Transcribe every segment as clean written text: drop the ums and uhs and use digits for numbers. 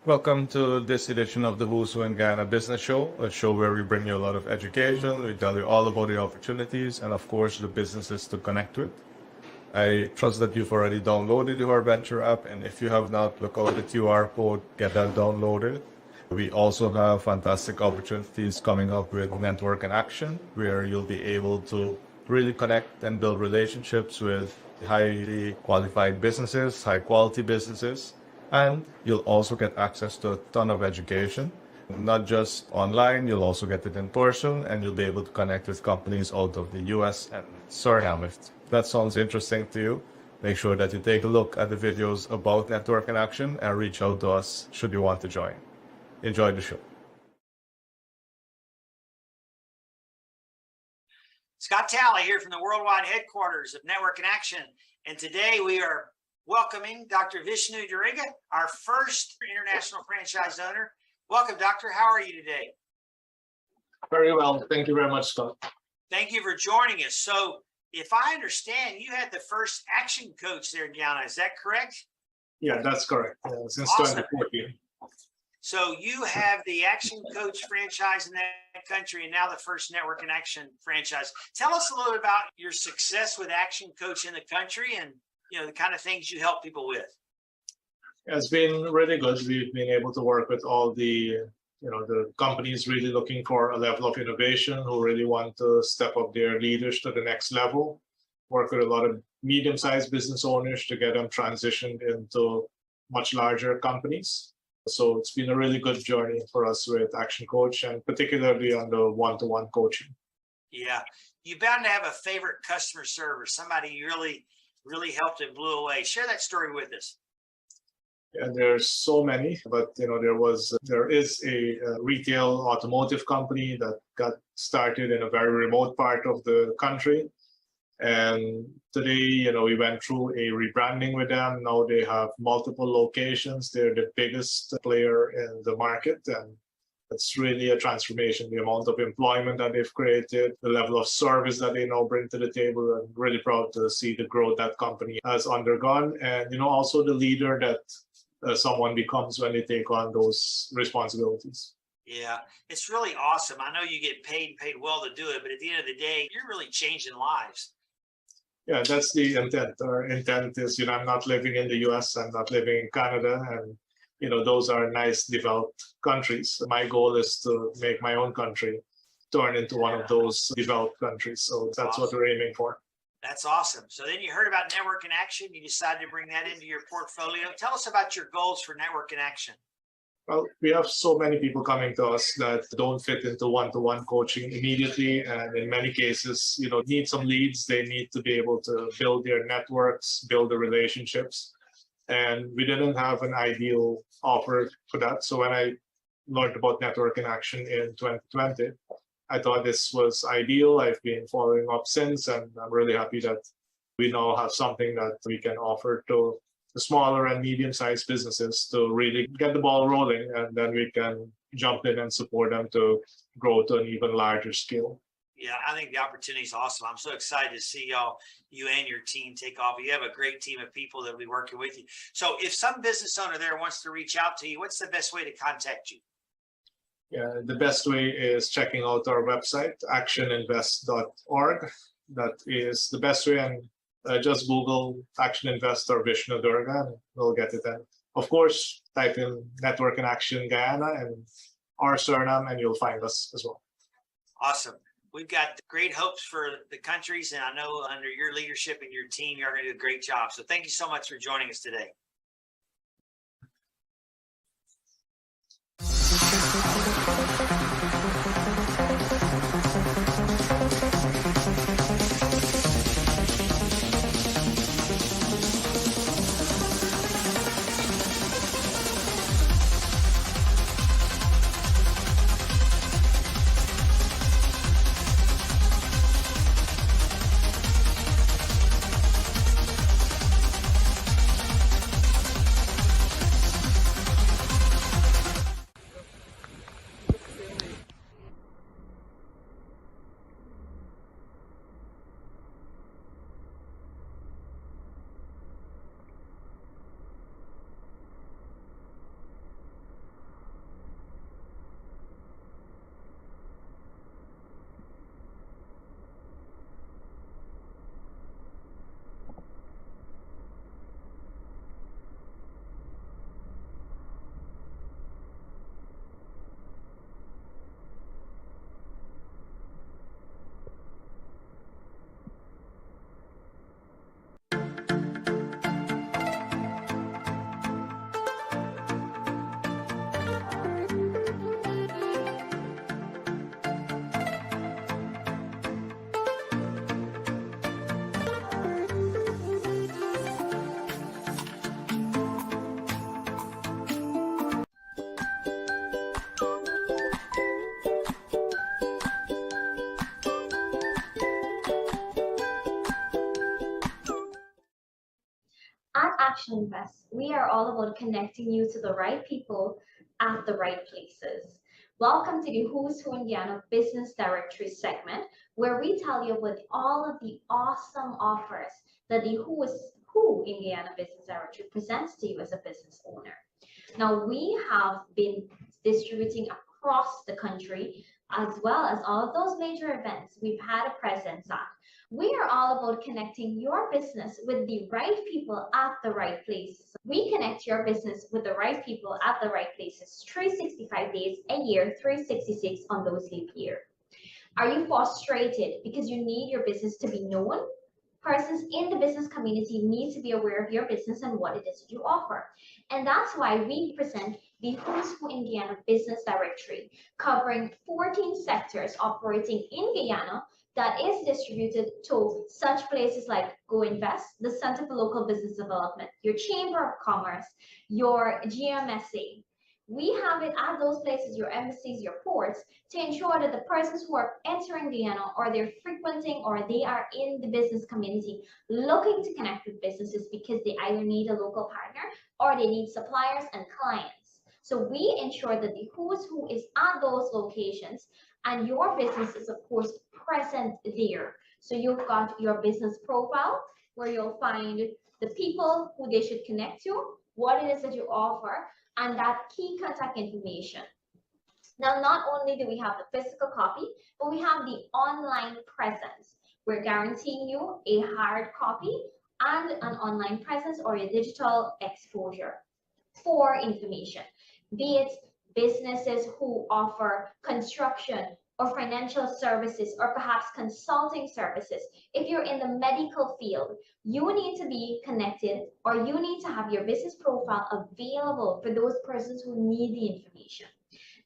Welcome to this edition of the Who's Who in Guyana Business Show, a show where we bring you a lot of education, we tell you all about the opportunities, and of course the businesses to connect with. I trust that you've already downloaded the Venture app, and if you have not, look out the QR code, get that downloaded. We also have fantastic opportunities coming up with Network in Action, where you'll be able to really connect and build relationships with highly qualified businesses, high quality businesses. And you'll also get access to a ton of education, not just online, you'll also get it in person, and you'll be able to connect with companies out of the US and Suriname. If that sounds interesting to you, make sure that you take a look at the videos about Network in Action and reach out to us should you want to join. Enjoy the show. Scott Talley here from the worldwide headquarters of Network in Action, and today we are welcoming Dr. Vishnu Duriga, our first international franchise owner. Welcome, Doctor. How are you today? Very well. Thank you very much, Scott. Thank you for joining us. So, if I understand, you had the first Action Coach there in Guyana. Is that correct? Yeah, that's correct. Since Awesome. 2014. So, you have the Action Coach franchise in that country and now the first Network in Action franchise. Tell us a little bit about your success with Action Coach in the country and the kind of things you help people with. It's been really good. We've been able to work with all the, the companies really looking for a level of innovation, who really want to step up their leaders to the next level. Work with a lot of medium-sized business owners to get them transitioned into much larger companies. So it's been a really good journey for us with Action Coach, and particularly on the one-to-one coaching. Yeah, you're bound to have a favorite customer server, somebody you really helped and blew away. Share that story with us. Yeah, there's so many, but there is a retail automotive company that got started in a very remote part of the country. And today, we went through a rebranding with them. Now they have multiple locations. They're the biggest player in the market, and it's really a transformation. The amount of employment that they've created, the level of service that they now bring to the table. I'm really proud to see the growth that company has undergone, and also the leader that someone becomes when they take on those responsibilities. Yeah, it's really awesome. I know you get paid well to do it, but at the end of the day, you're really changing lives. Yeah, that's the intent. Our intent is, I'm not living in the US, I'm not living in Canada, and those are nice developed countries. My goal is to make my own country turn into one of those developed countries. So that's awesome. What we're aiming for. That's awesome. So then you heard about Network in Action. You decided to bring that into your portfolio. Tell us about your goals for Network in Action. Well, we have so many people coming to us that don't fit into one-to-one coaching immediately. And in many cases, need some leads. They need to be able to build their networks, build the relationships. And we didn't have an ideal offer for that. So when I learned about Network in Action in 2020, I thought this was ideal. I've been following up since, and I'm really happy that we now have something that we can offer to the smaller and medium-sized businesses to really get the ball rolling, and then we can jump in and support them to grow to an even larger scale. Yeah, I think the opportunity is awesome. I'm so excited to see you and your team take off. You have a great team of people that will be working with you. So if some business owner there wants to reach out to you, what's the best way to contact you? Yeah, the best way is checking out our website, ActionINVEST.org. That is the best way, and just Google ActionINVEST or Vishnu Duriga, and we'll get it in. Of course, type in Network in Action Guyana and our surname, and you'll find us as well. Awesome. We've got great hopes for the countries, and I know under your leadership and your team, you're going to do a great job. So thank you so much for joining us today. At ActionINVEST, we are all about connecting you to the right people at the right places. Welcome to the Who's Who in Guyana Business Directory segment, where we tell you about all of the awesome offers that the Who's Who in Guyana Business Directory presents to you as a business owner. Now, we have been distributing across the country, as well as all of those major events we've had a presence at. We are all about connecting your business with the right people at the right places. We connect your business with the right people at the right places 365 days a year, 366 on those leap year. Are you frustrated because you need your business to be known? Persons in the business community need to be aware of your business and what it is you offer. And that's why we present the Who's Who in Guyana Business Directory, covering 14 sectors operating in Guyana that is distributed to such places like GoInvest, the Center for Local Business Development, your Chamber of Commerce, your GMSA. We have it at those places, your embassies, your ports, to ensure that the persons who are entering Guyana or they're frequenting or they are in the business community looking to connect with businesses because they either need a local partner or they need suppliers and clients. So we ensure that the Who's Who is at those locations and your business is of course present there. So you've got your business profile where you'll find the people who they should connect to, what it is that you offer, and that key contact information. Now, not only do we have the physical copy, but we have the online presence. We're guaranteeing you a hard copy and an online presence or a digital exposure for information, be it businesses who offer construction or financial services or perhaps consulting services. If you're in the medical field, you need to be connected or you need to have your business profile available for those persons who need the information.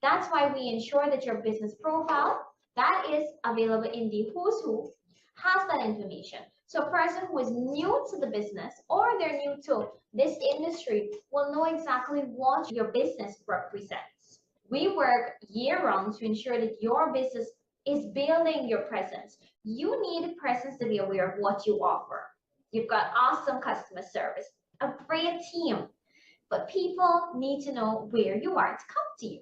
That's why we ensure that your business profile that is available in the Who's Who has that information. So a person who is new to the business or they're new to this industry will know exactly what your business represents. We work year-round to ensure that your business is building your presence. You need a presence to be aware of what you offer. You've got awesome customer service, a great team, but people need to know where you are to come to you.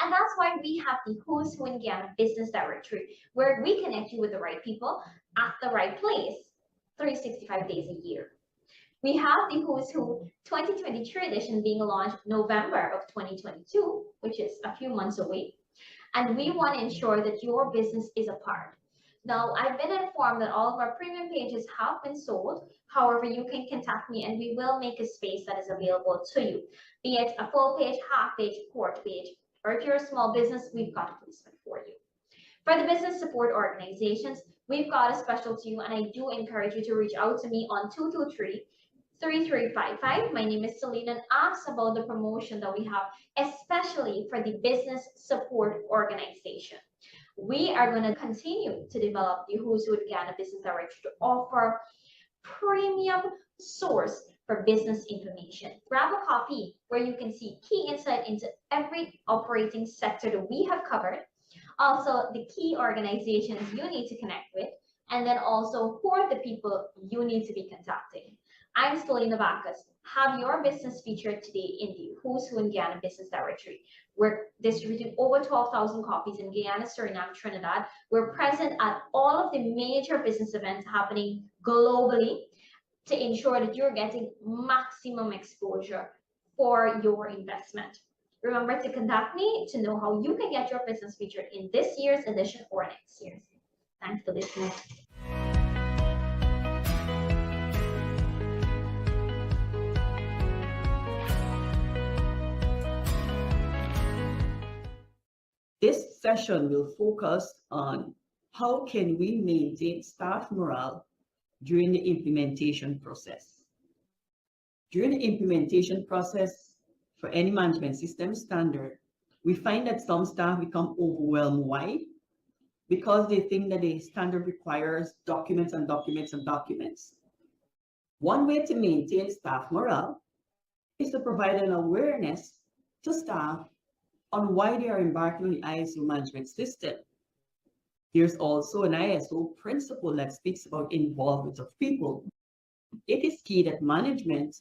And that's why we have the Who's Who in Guyana Business Directory, where we connect you with the right people at the right place, 365 days a year. We have the Who's Who 2023 edition being launched November of 2022, which is a few months away. And we want to ensure that your business is a part. Now, I've been informed that all of our premium pages have been sold. However, you can contact me and we will make a space that is available to you, be it a full page, half page, quart page, or if you're a small business, we've got a placement for you. For the business support organizations, we've got a special to you, and I do encourage you to reach out to me on 223-3355. My name is Selena, and ask about the promotion that we have, especially for the business support organization. We are going to continue to develop the Who's Who in Guyana Business Directory to offer premium source for business information. Grab a copy where you can see key insight into every operating sector that we have covered, also the key organizations you need to connect with, and then also who are the people you need to be contacting. I'm Selena Bacchus. Have your business featured today in the Who's Who in Guyana Business Directory. We're distributing over 12,000 copies in Guyana, Suriname, Trinidad. We're present at all of the major business events happening globally to ensure that you're getting maximum exposure for your investment. Remember to contact me to know how you can get your business featured in this year's edition or next year's. Thanks for listening. This session will focus on how can we maintain staff morale during the implementation process. During the implementation process for any management system standard, we find that some staff become overwhelmed. Why? Because they think that the standard requires documents and documents and documents. One way to maintain staff morale is to provide an awareness to staff on why they are embarking on the ISO management system. There's also an ISO principle that speaks about involvement of people. It is key that management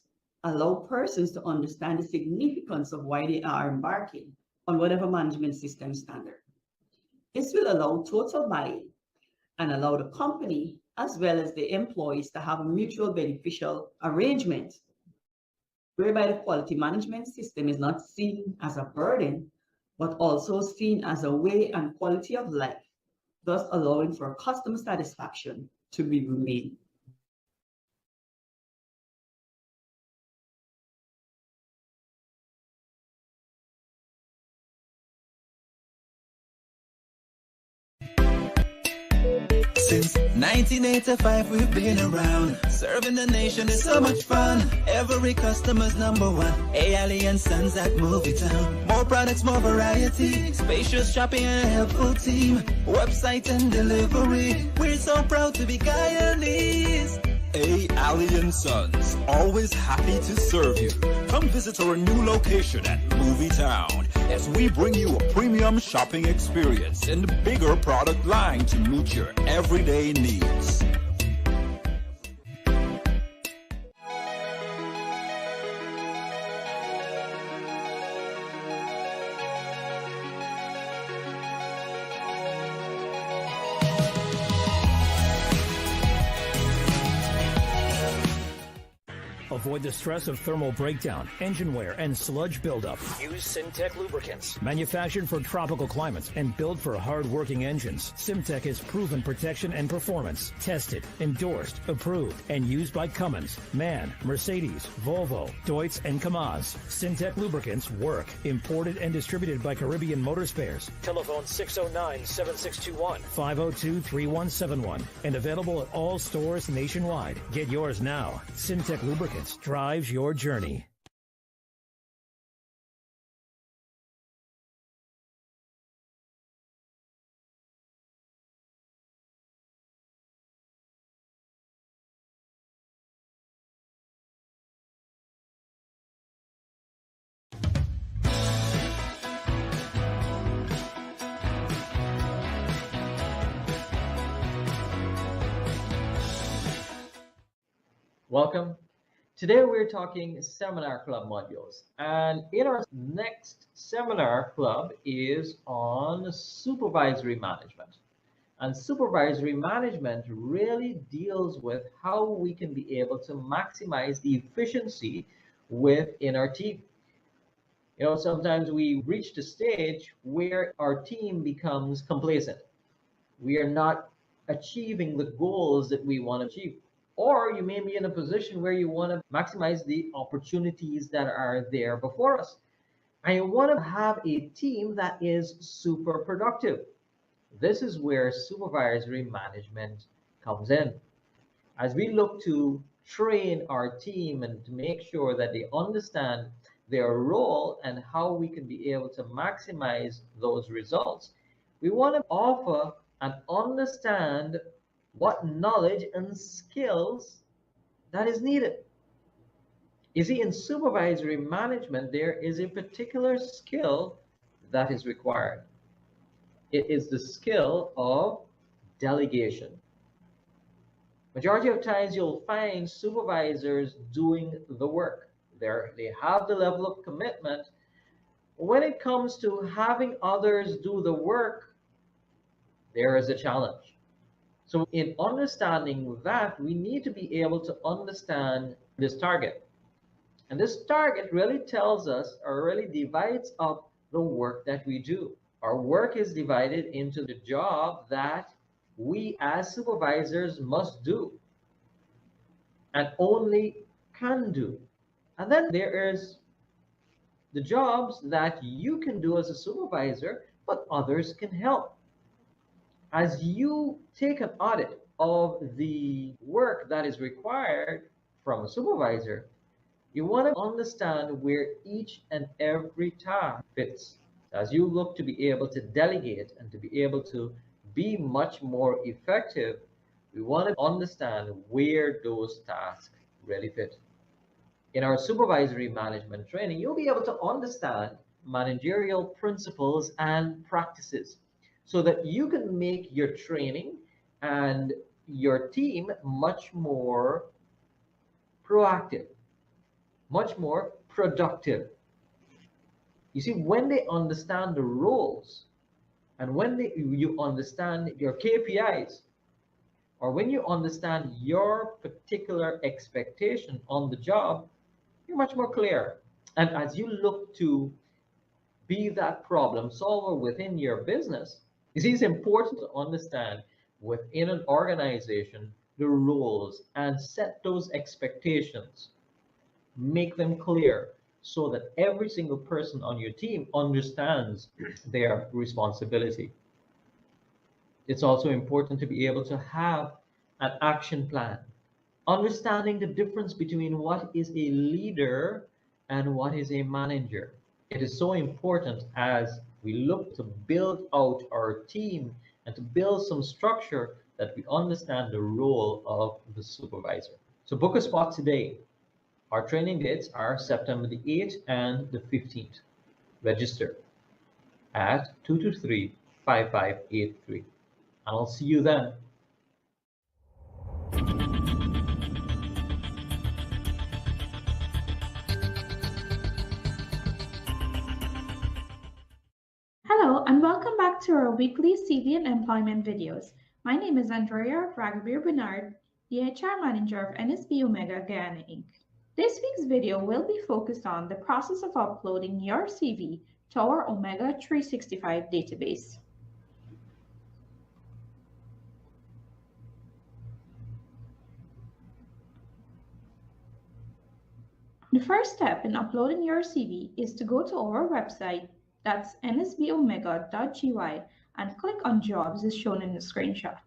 allow persons to understand the significance of why they are embarking on whatever management system standard. This will allow total buy-in and allow the company as well as the employees to have a mutual beneficial arrangement whereby the quality management system is not seen as a burden, but also seen as a way and quality of life, thus allowing for customer satisfaction to be remained. Since 1985 we've been around. Serving the nation is so much fun. Every customer's number one. A.Ali and Sons at Movie Town. More products, more variety. Spacious shopping and a helpful team. Website and delivery. We're so proud to be Guyanese. A.Ali and Sons, always happy to serve you. Come visit our new location at Movie Town as we bring you a premium shopping experience and a bigger product line to meet your everyday needs. Avoid the stress of thermal breakdown, engine wear, and sludge buildup. Use Simtech lubricants. Manufactured for tropical climates and built for hard-working engines, Simtech is proven protection and performance. Tested, endorsed, approved, and used by Cummins, MAN, Mercedes, Volvo, Deutz, and Kamaz. Simtech lubricants work. Imported and distributed by Caribbean Motor Spares. Telephone 609-7621, 502-3171, and available at all stores nationwide. Get yours now. Simtech lubricants drives your journey. Welcome. Today we're talking SeminarCLUB modules, and in our next SeminarCLUB is on supervisory management. And supervisory management really deals with how we can be able to maximize the efficiency within our team. You know, sometimes we reach the stage where our team becomes complacent. We are not achieving the goals that we want to achieve. Or you may be in a position where you want to maximize the opportunities that are there before us. And you want to have a team that is super productive. This is where supervisory management comes in. As we look to train our team and to make sure that they understand their role and how we can be able to maximize those results, we want to offer and understand what knowledge and skills that is needed. You see, in supervisory management, there is a particular skill that is required. It is the skill of delegation. Majority of times you'll find supervisors doing the work. They have the level of commitment. When it comes to having others do the work, there is a challenge. So in understanding that, we need to be able to understand this target. And this target really tells us, or really divides up the work that we do. Our work is divided into the job that we as supervisors must do and only can do. And then there is the jobs that you can do as a supervisor, but others can help. As you take an audit of the work that is required from a supervisor, you want to understand where each and every task fits. As you look to be able to delegate and to be able to be much more effective, we want to understand where those tasks really fit. In our supervisory management training, you'll be able to understand managerial principles and practices, so that you can make your training and your team much more proactive, much more productive. You see, when they understand the roles and when you understand your KPIs, or when you understand your particular expectation on the job, you're much more clear. And as you look to be that problem solver within your business, you see, it's important to understand within an organization the roles and set those expectations, make them clear so that every single person on your team understands their responsibility. It's also important to be able to have an action plan, understanding the difference between what is a leader and what is a manager. It is so important as we look to build out our team and to build some structure that we understand the role of the supervisor. So book a spot today. Our training dates are September the 8th and the 15th. Register at 223-5583. And I'll see you then. Hello and welcome back to our weekly CV and employment videos. My name is Andrea Ragubir, the HR Manager of NSBOmega Guyana Inc. This week's video will be focused on the process of uploading your CV to our Omega 365 database. The first step in uploading your CV is to go to our website, that's NSBOmega.gy, and click on Jobs as shown in the screenshot.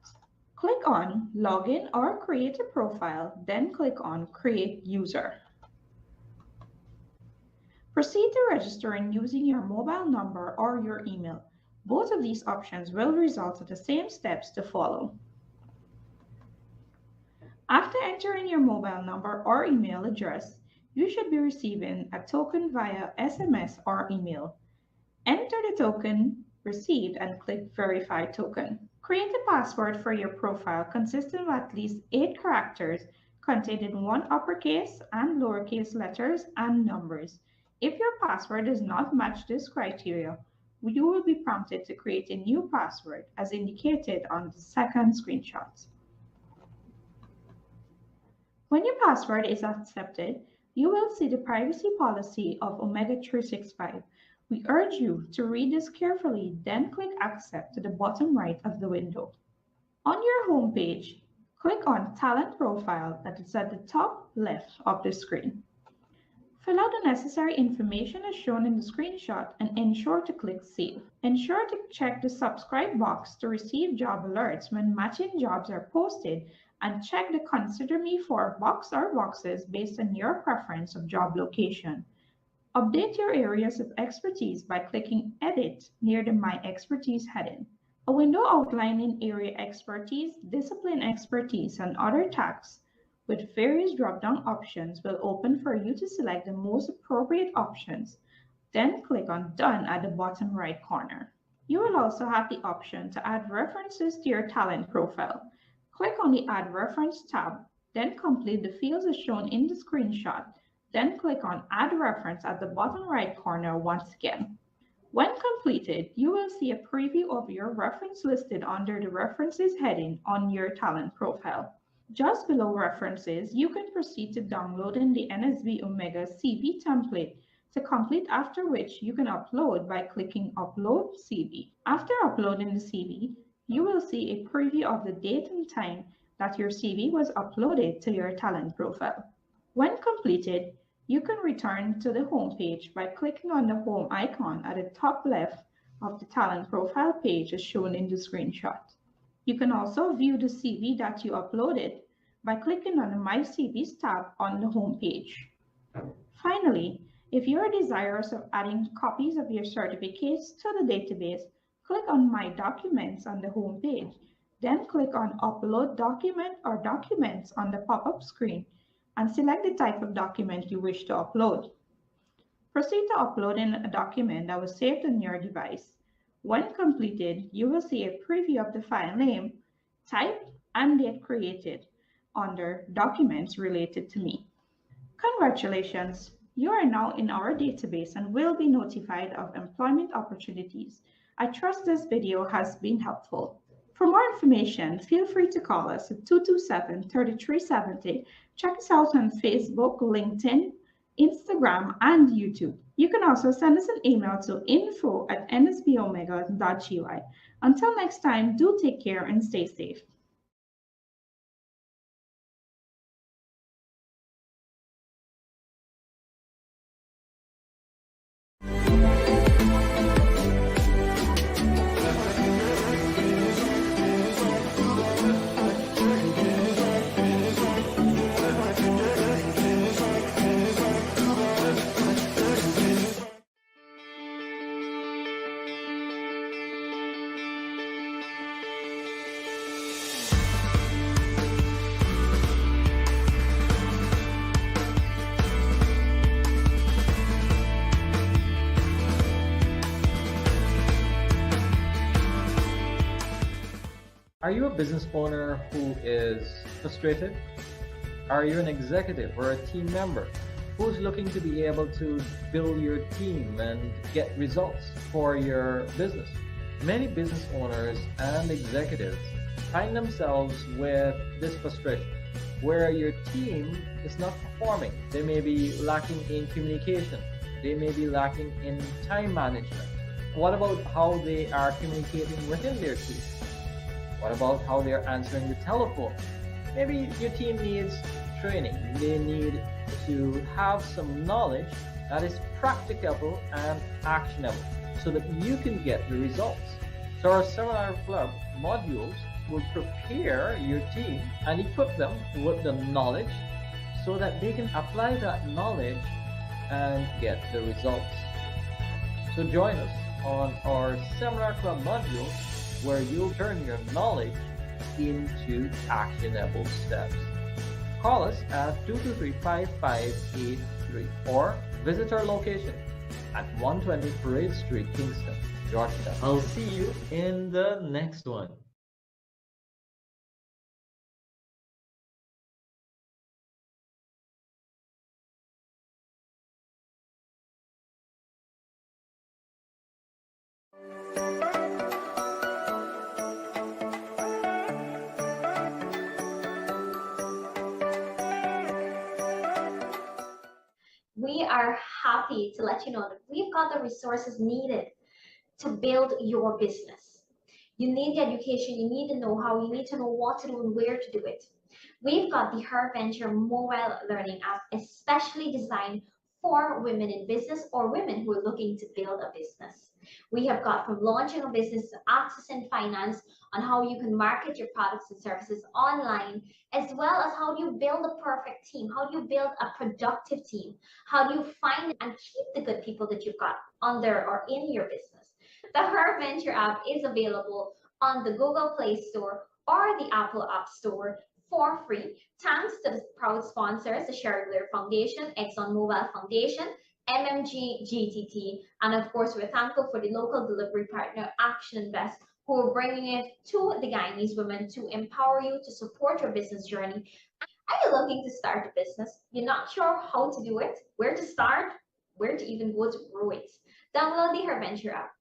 Click on Login or Create a Profile, then click on Create User. Proceed to registering using your mobile number or your email. Both of these options will result in the same steps to follow. After entering your mobile number or email address, you should be receiving a token via SMS or email. Enter the token received and click Verify Token. Create a password for your profile consisting of at least 8 characters containing 1 uppercase and lowercase letters and numbers. If your password does not match this criteria, you will be prompted to create a new password as indicated on the second screenshot. When your password is accepted, you will see the privacy policy of Omega 365. We urge you to read this carefully, then click Accept to the bottom right of the window. On your home page, click on Talent Profile that is at the top left of the screen. Fill out the necessary information as shown in the screenshot and ensure to click Save. Ensure to check the subscribe box to receive job alerts when matching jobs are posted, and check the Consider Me For box or boxes based on your preference of job location. Update your areas of expertise by clicking Edit near the My Expertise heading. A window outlining area expertise, discipline expertise, and other tags with various drop-down options will open for you to select the most appropriate options. Then click on Done at the bottom right corner. You will also have the option to add references to your talent profile. Click on the Add Reference tab, then complete the fields as shown in the screenshot. Then click on Add Reference at the bottom right corner once again. When completed, you will see a preview of your reference listed under the References heading on your talent profile. Just below References, you can proceed to downloading the NSBOmega CV template to complete, after which you can upload by clicking Upload CV. After uploading the CV, you will see a preview of the date and time that your CV was uploaded to your talent profile. When completed, you can return to the home page by clicking on the home icon at the top left of the talent profile page as shown in the screenshot. You can also view the CV that you uploaded by clicking on the My CVs tab on the home page. Finally, if you are desirous of adding copies of your certificates to the database, click on My Documents on the home page, then click on Upload Document or Documents on the pop-up screen and select the type of document you wish to upload. Proceed to uploading a document that was saved on your device. When completed, you will see a preview of the file name, type, and date created under Documents Related to Me. Congratulations! You are now in our database and will be notified of employment opportunities. I trust this video has been helpful. For more information, feel free to call us at 227-3370. Check us out on Facebook, LinkedIn, Instagram, and YouTube. You can also send us an email to info@nsbomega.gy. Until next time, do take care and stay safe. Are you a business owner who is frustrated? Are you an executive or a team member who's looking to be able to build your team and get results for your business? Many business owners and executives find themselves with this frustration where your team is not performing. They may be lacking in communication. They may be lacking in time management. What about how they are communicating within their team? What about how they're answering the telephone? Maybe your team needs training. They need to have some knowledge that is practicable and actionable so that you can get the results. So our SeminarCLUB modules will prepare your team and equip them with the knowledge so that they can apply that knowledge and get the results. So join us on our SeminarCLUB modules where you'll turn your knowledge into actionable steps. Call us at 223-5583 or visit our location at 120 Parade Street, Kingston, Georgia. I'll see you in the next one. We are happy to let you know that we've got the resources needed to build your business. You need the education, you need the know-how, you need to know what to do and where to do it. We've got the Her Venture mobile learning app, especially designed for women in business or women who are looking to build a business. We have got from launching a business to accessing finance on how you can market your products and services online, as well as how do you build a perfect team, how do you build a productive team, how do you find and keep the good people that you've got under or in your business. The Her Venture app is available on the Google Play Store or the Apple App Store for free, thanks to the proud sponsors, the Sherry Blair Foundation, ExxonMobil Foundation, MMG GTT, and of course we're thankful for the local delivery partner ActionINVEST, who are bringing it to the Guyanese women to empower you to support your business journey. Are you looking to start a business? You're not sure how to do it, where to start, where to even go to grow it? Download the Her Venture app,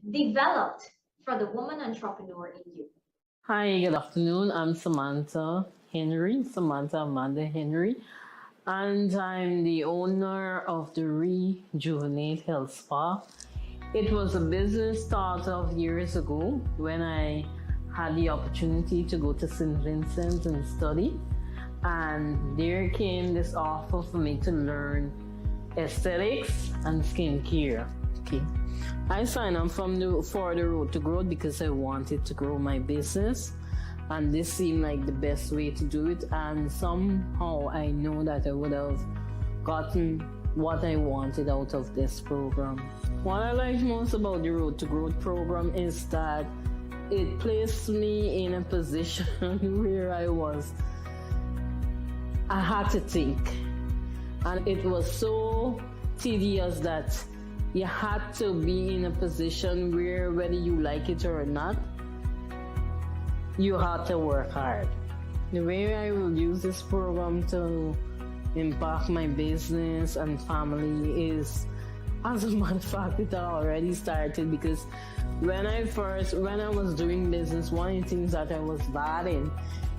developed for the woman entrepreneur in you. Hi, good afternoon. I'm Samantha Amanda Henry, and I'm the owner of the Rejuvenate Health Spa. It was a business start of years ago when I had the opportunity to go to St. Vincent and study, and there came this offer for me to learn aesthetics and skincare. Okay. I signed up for the road to growth because I wanted to grow my business, and this seemed like the best way to do it, and somehow I know that I would have gotten what I wanted out of this program. What I like most about the Road to Growth program is that it placed me in a position where I had to think, and it was so tedious that you had to be in a position where, whether you like it or not, you had to work hard. The way I will use this program to impact my business and family is, as a matter of fact, it already started because when I was doing business, one of the things that I was bad in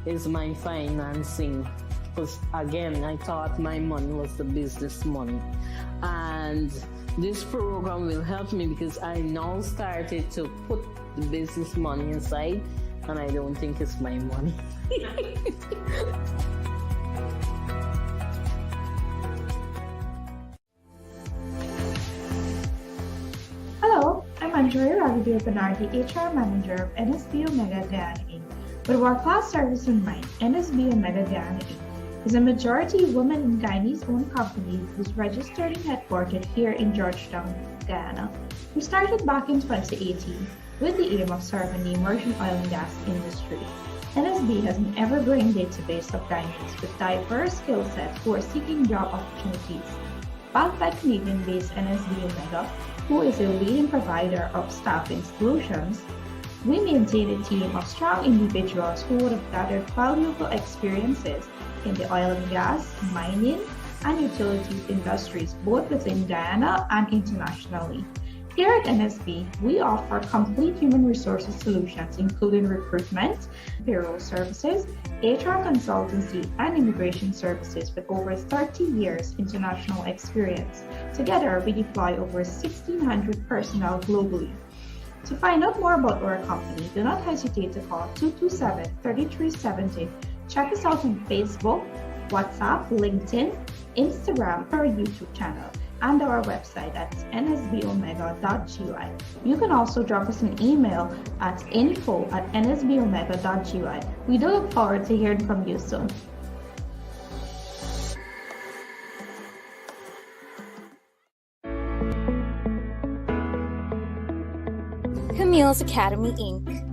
is my financing. Because again, I thought my money was the business money. And this program will help me because I now started to put the business money inside and I don't think it's my money. Hello, I'm Andrea Ragubir, the HR Manager of NSBOmega Guyana Inc. With world-class service in mind, NSBOmega Guyana Inc. is a majority women and Guyanese-owned company who's registered and headquartered here in Georgetown, Guyana. We started back in 2018 with the aim of serving the emerging oil and gas industry. NSB has an ever-growing database of Guyanese with diverse skill sets who are seeking job opportunities. Backed by Canadian-based NSBOmega, who is a leading provider of staffing solutions, we maintain a team of strong individuals who would have gathered valuable experiences in the oil and gas, mining, and utilities industries, both within Guyana and internationally. Here at NSB, we offer complete human resources solutions, including recruitment, payroll services, HR consultancy, and immigration services with over 30 years international experience. Together, we deploy over 1,600 personnel globally. To find out more about our company, do not hesitate to call 227-3370. Check us out on Facebook, WhatsApp, LinkedIn, Instagram, or YouTube channel, and our website at nsbomega.gy. You can also drop us an email at info@nsbomega.gy. We do look forward to hearing from you soon. Camille's Academy Inc.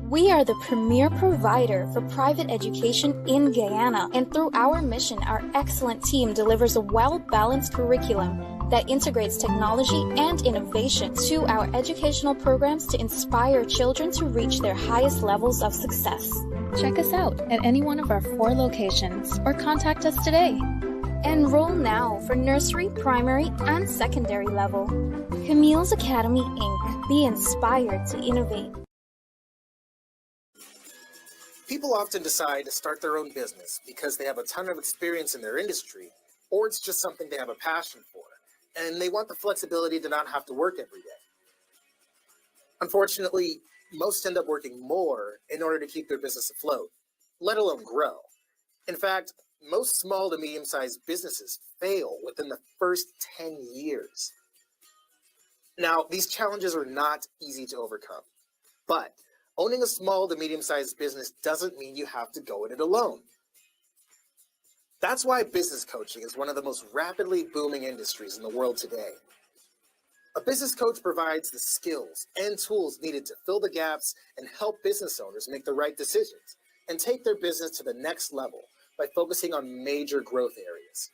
We are the premier provider for private education in Guyana, and through our mission, our excellent team delivers a well-balanced curriculum that integrates technology and innovation to our educational programs to inspire children to reach their highest levels of success. Check us out at any one of our 4 locations or contact us today. Enroll now for nursery, primary, and secondary level. Camille's Academy Inc. Be inspired to innovate. People often decide to start their own business because they have a ton of experience in their industry, or it's just something they have a passion for, and they want the flexibility to not have to work every day. Unfortunately, most end up working more in order to keep their business afloat, let alone grow. In fact, most small to medium-sized businesses fail within the first 10 years. Now, these challenges are not easy to overcome, but owning a small to medium-sized business doesn't mean you have to go at it alone. That's why business coaching is one of the most rapidly booming industries in the world today. A business coach provides the skills and tools needed to fill the gaps and help business owners make the right decisions and take their business to the next level by focusing on major growth areas.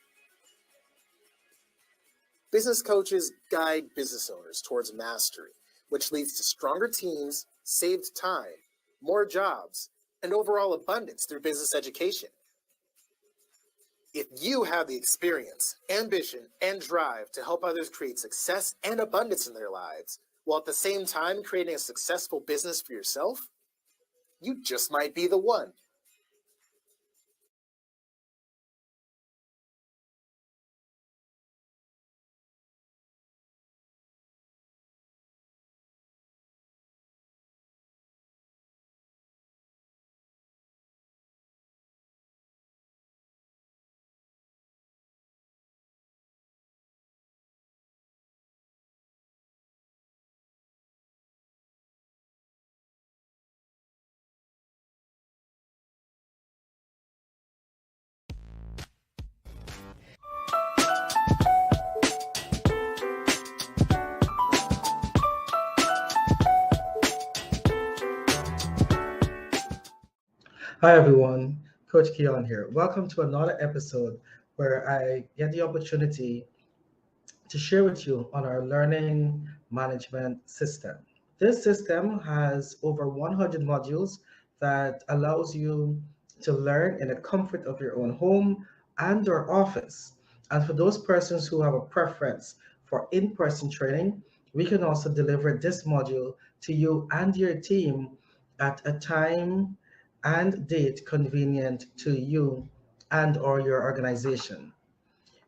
Business coaches guide business owners towards mastery, which leads to stronger teams, saved time, more jobs, and overall abundance through business education. If you have the experience, ambition, and drive to help others create success and abundance in their lives, while at the same time creating a successful business for yourself, you just might be the one. Hi everyone, Coach Keon here. Welcome to another episode where I get the opportunity to share with you on our learning management system. This system has over 100 modules that allows you to learn in the comfort of your own home and or office. And for those persons who have a preference for in-person training, we can also deliver this module to you and your team at a time and date convenient to you and or your organization.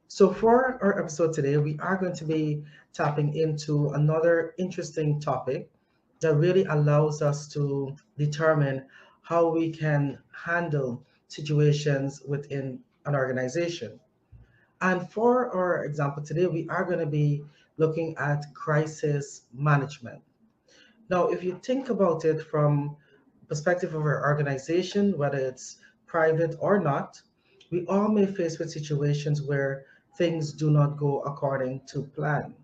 So for our episode today, we are going to be tapping into another interesting topic that really allows us to determine how we can handle situations within an organization. And for our example today, we are going to be looking at crisis management. Now, if you think about it from perspective of our organization, whether it's private or not, we all may face with situations where things do not go according to plan.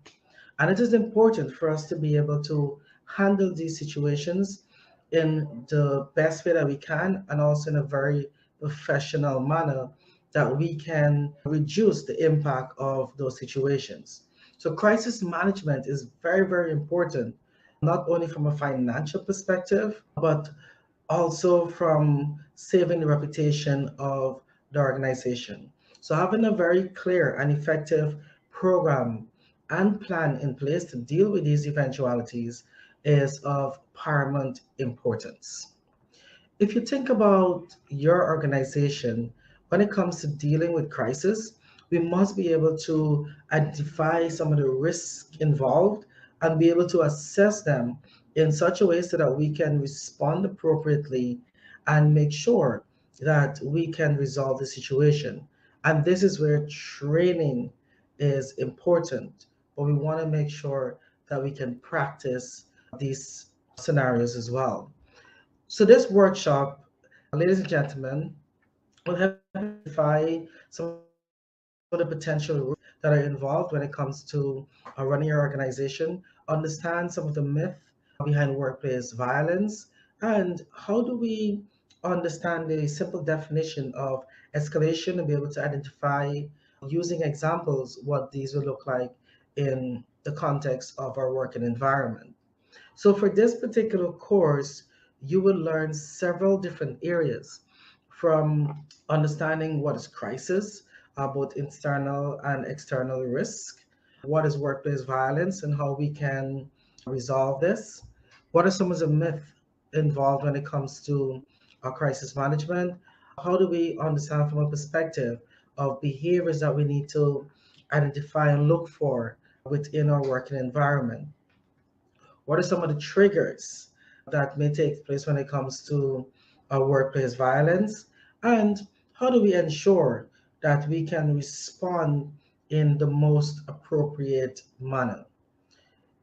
And it is important for us to be able to handle these situations in the best way that we can and also in a very professional manner that we can reduce the impact of those situations. So crisis management is very, very important, not only from a financial perspective, but also from saving the reputation of the organization. So having a very clear and effective program and plan in place to deal with these eventualities is of paramount importance. If you think about your organization, when it comes to dealing with crisis, we must be able to identify some of the risks involved and be able to assess them in such a way so that we can respond appropriately and make sure that we can resolve the situation. And this is where training is important, but we want to make sure that we can practice these scenarios as well. So this workshop, ladies and gentlemen, will help identify some of the potential risks that are involved when it comes to running your organization, understand some of the myth behind workplace violence, and how do we understand the simple definition of escalation and be able to identify using examples what these will look like in the context of our working environment. So for this particular course, you will learn several different areas from understanding what is crisis, both internal and external risk, what is workplace violence and how we can resolve this, what are some of the myths involved when it comes to crisis management, how do we understand from a perspective of behaviors that we need to identify and look for within our working environment, what are some of the triggers that may take place when it comes to workplace violence, and how do we ensure that we can respond in the most appropriate manner.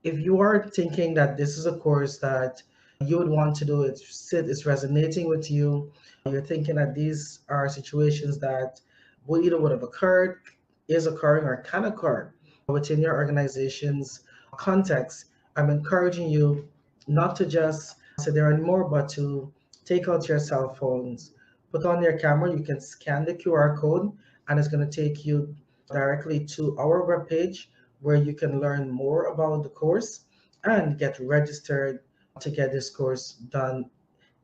If you are thinking that this is a course that you would want to do, it's resonating with you, you're thinking that these are situations that either would have occurred, is occurring, or can occur within your organization's context, I'm encouraging you not to just sit there anymore, but to take out your cell phones, put on your camera, you can scan the QR code, and it's going to take you directly to our webpage where you can learn more about the course and get registered to get this course done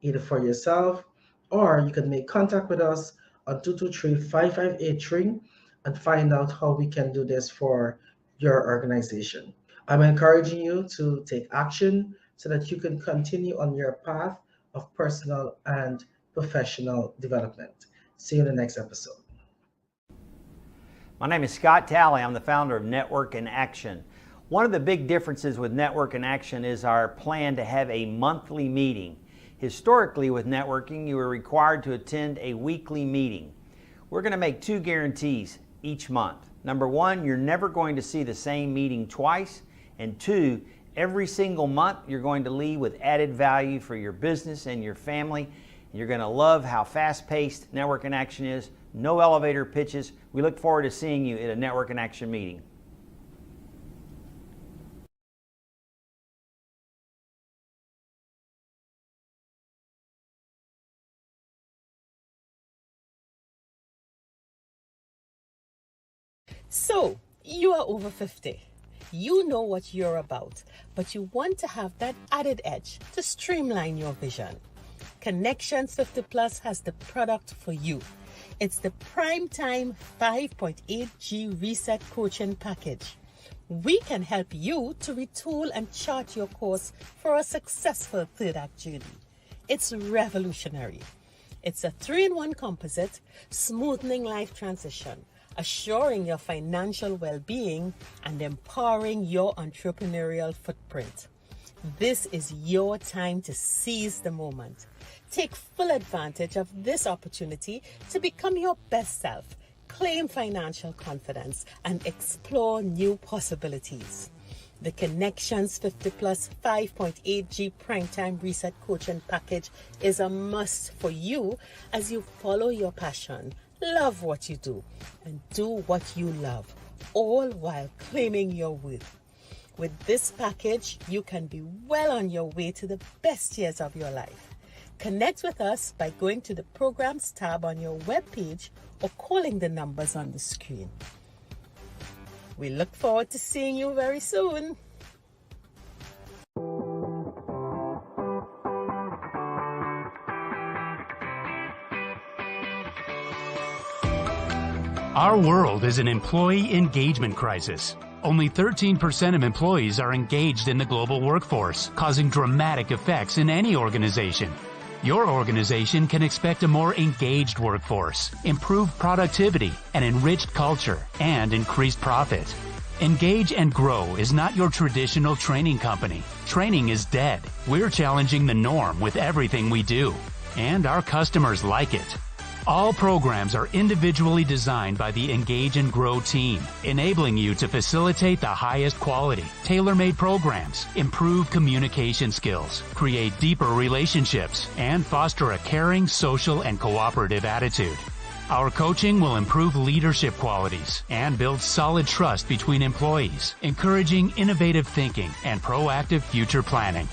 either for yourself, or you can make contact with us on 223-5583 and find out how we can do this for your organization. I'm encouraging you to take action so that you can continue on your path of personal and professional development. See you in the next episode. My name is Scott Talley. I'm the founder of Network in Action. One of the big differences with Network in Action is our plan to have a monthly meeting. Historically, with networking, you were required to attend a weekly meeting. We're going to make two guarantees each month. Number one, you're never going to see the same meeting twice. And two, every single month, you're going to leave with added value for your business and your family. And you're going to love how fast-paced Network in Action is. No elevator pitches. We look forward to seeing you at a Network in Action meeting. So, you are over 50. You know what you're about, but you want to have that added edge to streamline your vision. Connections 50 Plus has the product for you. It's the Primetime 5.8G Reset Coaching Package. We can help you to retool and chart your course for a successful third act journey. It's revolutionary. It's a 3-in-1 composite, smoothing life transition, assuring your financial well-being, and empowering your entrepreneurial footprint. This is your time to seize the moment. Take full advantage of this opportunity to become your best self, claim financial confidence, and explore new possibilities. The Connections 50 Plus 5.8G Primetime Reset Coaching Package is a must for you as you follow your passion, love what you do, and do what you love, all while claiming your worth. With this package, you can be well on your way to the best years of your life. Connect with us by going to the Programs tab on your webpage or calling the numbers on the screen. We look forward to seeing you very soon. Our world is an employee engagement crisis. Only 13% of employees are engaged in the global workforce, causing dramatic effects in any organization. Your organization can expect a more engaged workforce, improved productivity, an enriched culture, and increased profit. Engage and Grow is not your traditional training company. Training is dead. We're challenging the norm with everything we do, and our customers like it. All programs are individually designed by the Engage and Grow team, enabling you to facilitate the highest quality, tailor-made programs, improve communication skills, create deeper relationships, and foster a caring, social, and cooperative attitude. Our coaching will improve leadership qualities and build solid trust between employees, encouraging innovative thinking and proactive future planning.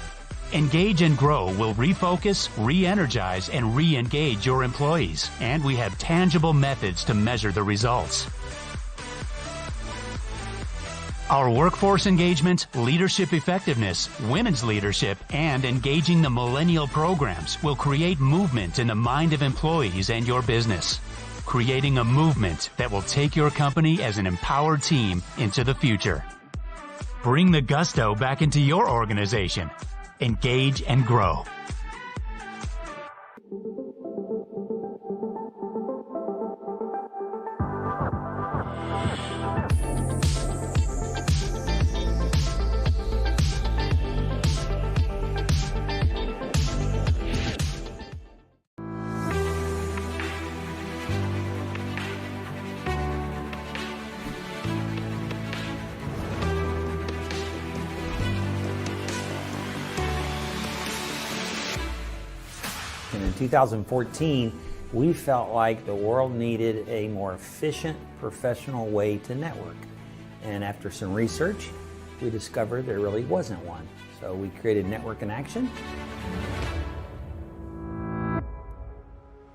Engage and Grow will refocus, re-energize, and re-engage your employees, and we have tangible methods to measure the results. Our workforce engagement, leadership effectiveness, women's leadership, and engaging the millennial programs will create movement in the mind of employees and your business, creating a movement that will take your company as an empowered team into the future. Bring the gusto back into your organization. Engage and Grow. In 2014, we felt like the world needed a more efficient, professional way to network. And after some research, we discovered there really wasn't one. So we created Network in Action.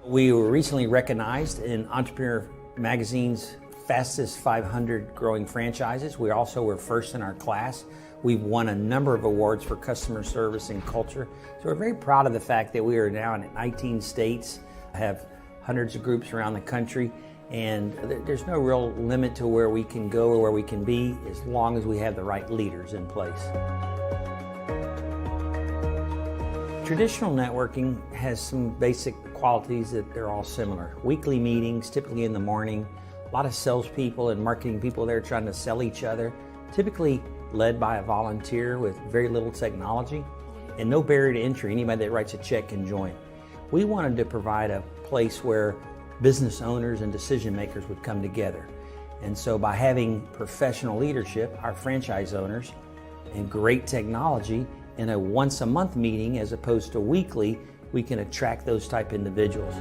We were recently recognized in Entrepreneur Magazine's fastest 500 growing franchises. We also were first in our class. We've won a number of awards for customer service and culture. So we're very proud of the fact that we are now in 19 states, have hundreds of groups around the country, and there's no real limit to where we can go or where we can be as long as we have the right leaders in place. Traditional networking has some basic qualities that they're all similar. Weekly meetings, typically in the morning, a lot of salespeople and marketing people there trying to sell each other, typically led by a volunteer with very little technology and no barrier to entry. Anybody that writes a check can join. We wanted to provide a place where business owners and decision makers would come together. And so by having professional leadership, our franchise owners, and great technology in a once a month meeting as opposed to weekly, we can attract those type individuals.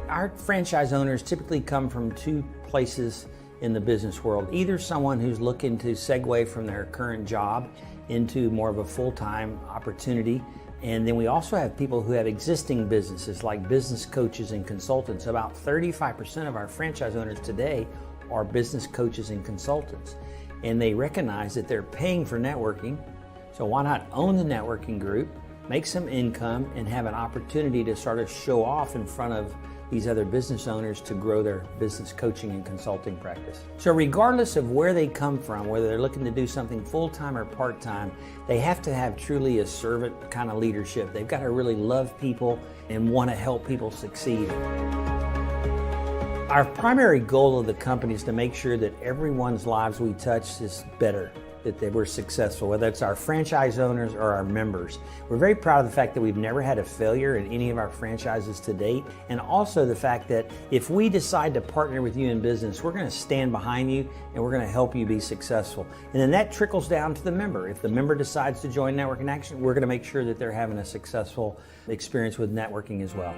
Our franchise owners typically come from two places in the business world. Either someone who's looking to segue from their current job into more of a full-time opportunity. And then we also have people who have existing businesses like business coaches and consultants. About 35% of our franchise owners today are business coaches and consultants. And they recognize that they're paying for networking. So why not own the networking group, make some income, and have an opportunity to sort of show off in front of these other business owners to grow their business coaching and consulting practice. So regardless of where they come from, whether they're looking to do something full-time or part-time, they have to have truly a servant kind of leadership. They've got to really love people and want to help people succeed. Our primary goal of the company is to make sure that everyone's lives we touch is better, that they were successful, whether it's our franchise owners or our members. We're very proud of the fact that we've never had a failure in any of our franchises to date, and also the fact that if we decide to partner with you in business, we're going to stand behind you and we're going to help you be successful. And then that trickles down to the member. If the member decides to join Network in Action, we're going to make sure that they're having a successful experience with networking as well.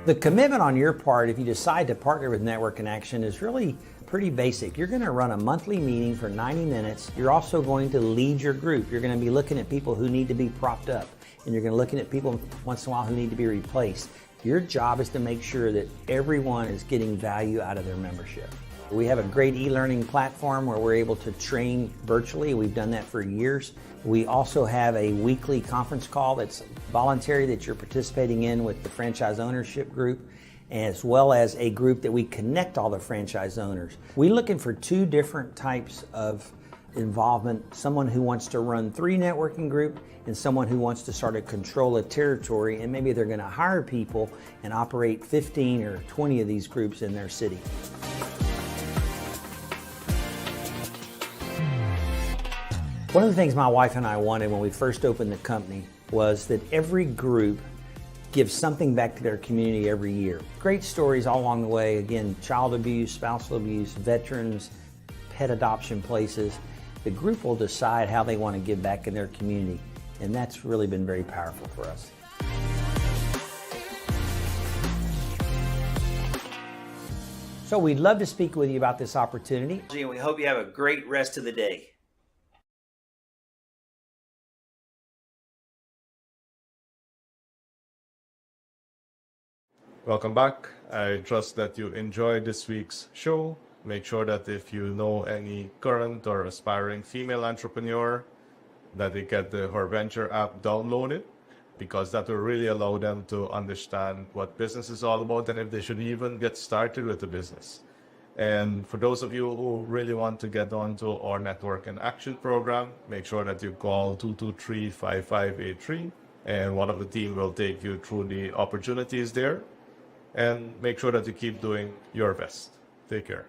The commitment on your part, if you decide to partner with Network in Action, is really pretty basic. You're going to run a monthly meeting for 90 minutes. You're also going to lead your group. You're going to be looking at people who need to be propped up, and you're going to be looking at people once in a while who need to be replaced. Your job is to make sure that everyone is getting value out of their membership. We have a great e-learning platform where we're able to train virtually. We've done that for years. We also have a weekly conference call that's voluntary that you're participating in with the franchise ownership group, as well as a group that we connect all the franchise owners. We're looking for two different types of involvement, someone who wants to run 3 networking group and someone who wants to sort of control a territory, and maybe they're going to hire people and operate 15 or 20 of these groups in their city. One of the things my wife and I wanted when we first opened the company was that every group gives something back to their community every year. Great stories all along the way. Again, child abuse, spousal abuse, veterans, pet adoption places. The group will decide how they want to give back in their community, and that's really been very powerful for us. So we'd love to speak with you about this opportunity, and we hope you have a great rest of the day. Welcome back. I trust that you enjoyed this week's show. Make sure that if you know any current or aspiring female entrepreneur, that they get the Her Venture app downloaded, because that will really allow them to understand what business is all about and if they should even get started with the business. And for those of you who really want to get onto our Network in Action program, make sure that you call 223-5583, and one of the team will take you through the opportunities there. And make sure that you keep doing your best. Take care.